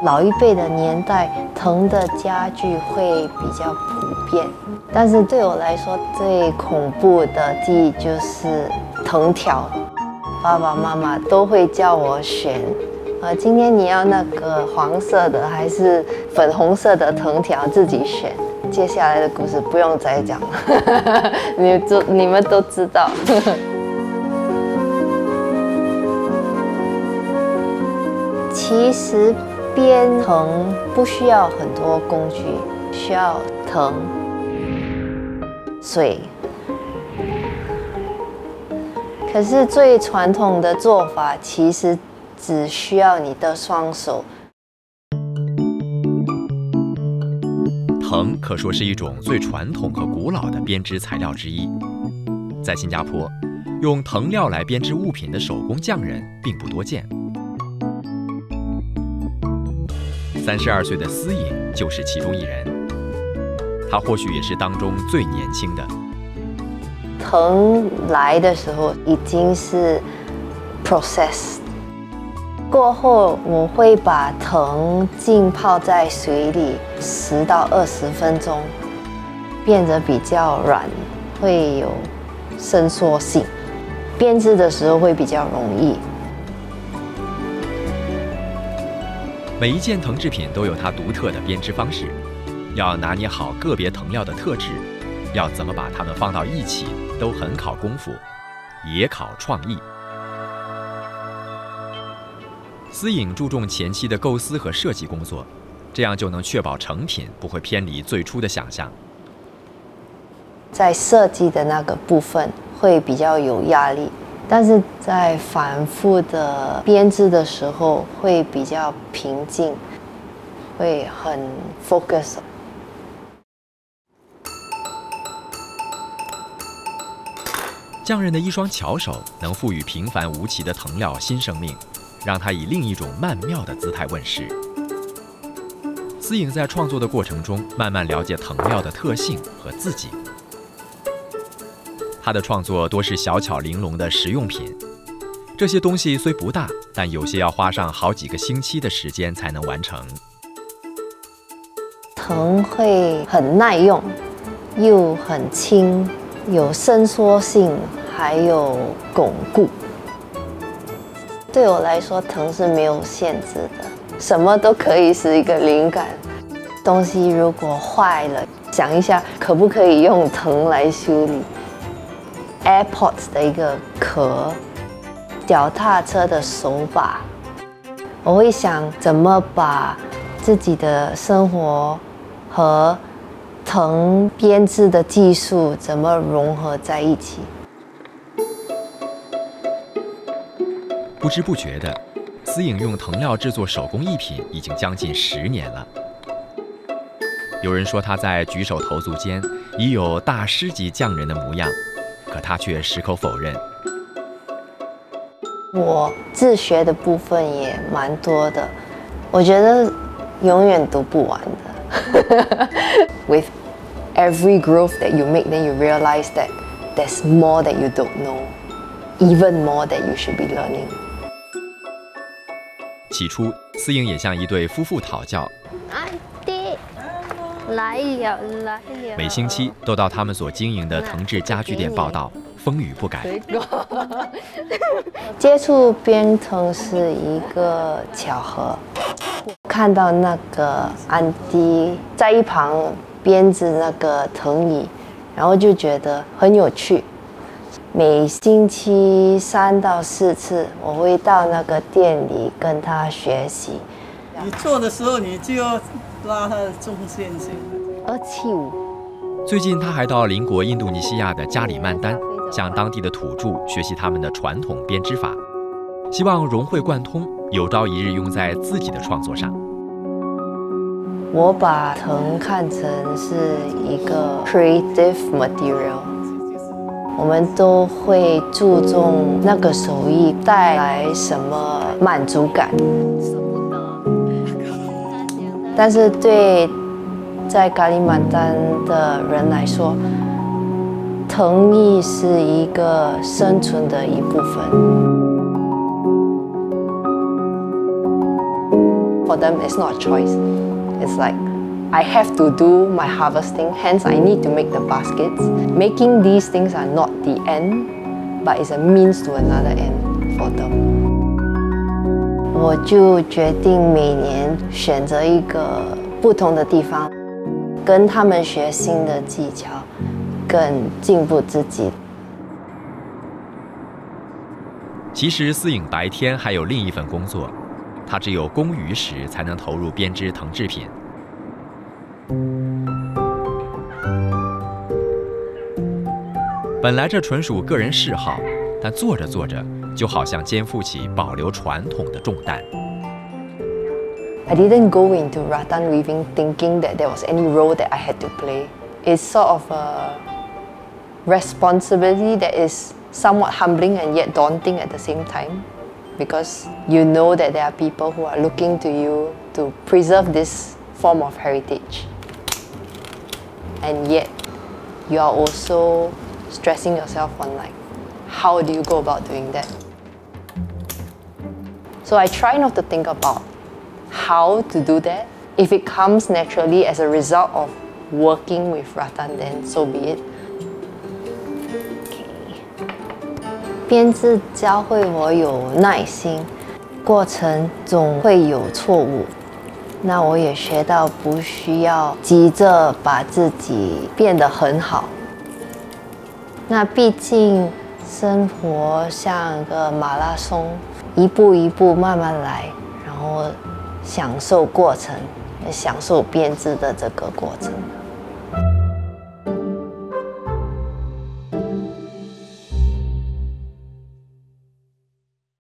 老一辈的年代，藤的家具会比较普遍，但是对我来说，最恐怖的记忆就是藤条。爸爸妈妈都会叫我选，今天你要那个黄色的还是粉红色的藤条，自己选。接下来的故事不用再讲了，你们都知道。其实编藤不需要很多工具，需要藤、水。可是最传统的做法，其实只需要你的双手。藤可说是一种最传统和古老的编织材料之一。在新加坡，用藤料来编织物品的手工匠人并不多见。32岁的思颖就是其中一人，他或许也是当中最年轻的。藤来的时候已经是 process， 过后我会把藤浸泡在水里10到20分钟，变得比较软，会有伸缩性，编织的时候会比较容易。每一件藤制品都有它独特的编织方式，要拿捏好个别藤料的特质，要怎么把它们放到一起，都很考功夫，也考创意。思颖注重前期的构思和设计工作，这样就能确保成品不会偏离最初的想象。在设计的那个部分会比较有压力，但是在反复的编织的时候会比较平静，会很 focus。匠人的一双巧手能赋予平凡无奇的藤料新生命，让它以另一种曼妙的姿态问世。思颖在创作的过程中，慢慢了解藤料的特性和自己。他的创作多是小巧玲珑的实用品，这些东西虽不大，但有些要花上好几个星期的时间才能完成。藤会很耐用，又很轻，有伸缩性，还有巩固。对我来说，藤是没有限制的，什么都可以是一个灵感。东西如果坏了，想一下可不可以用藤来修理。AirPods 的一个壳，脚踏车的手把，我会想怎么把自己的生活和藤编织的技术怎么融合在一起。不知不觉的，思颖用藤料制作手工艺品已经将近10年了。有人说他在举手投足间已有大师级匠人的模样，可他却矢口否认。我自学的部分也蛮多的，我觉得永远读不完的。With every growth that you make, then you realize that there's more that you don't know, even more that you should be learning. 起初，思颖也向一对夫妇讨教，来了。每星期都到他们所经营的藤制家具店报道，风雨不改。接触编藤是一个巧合，看到那个安迪在一旁编织那个藤椅，然后就觉得很有趣。每星期3到4次，我会到那个店里跟他学习。你做的时候，你就要拉它的中线性。275。最近他还到邻国印度尼西亚的加里曼丹，向当地的土著学习他们的传统编织法，希望融会贯通，有朝一日用在自己的创作上。我把藤看成是一个 creative material。我们都会注重那个手艺带来什么满足感，但是对在加里曼丹的人来说，藤艺是一个生存的一部分。for them, it's not a choice. It's like, I have to do my harvesting, hence I need to make the baskets. Making these things are not the end, but it's a means to another end for them. 我就决定每年选择一个不同的地方，跟他们学新的技巧，更进步自己。其实思颖白天还有另一份工作，她只有公余时才能投入编织藤制品。本来这纯属个人嗜好，但做着做着，就好像肩负起保留传统的重担。I didn't go into rattan weaving thinking that there was any role that I had to play. It's sort of a responsibility that is somewhat humbling and yet daunting at the same time, because you know that there are people who are looking to you to preserve this form of heritage. And yet, you are also stressing yourself on like, how do you go about doing that? So I try not to think about how to do that. If it comes naturally as a result of working with rattan, then so be it. 编织教会我有耐心，过程总会有错误。那我也学到不需要急着把自己变得很好。那毕竟生活像个马拉松，一步一步慢慢来，然后享受过程，也享受编织的这个过程。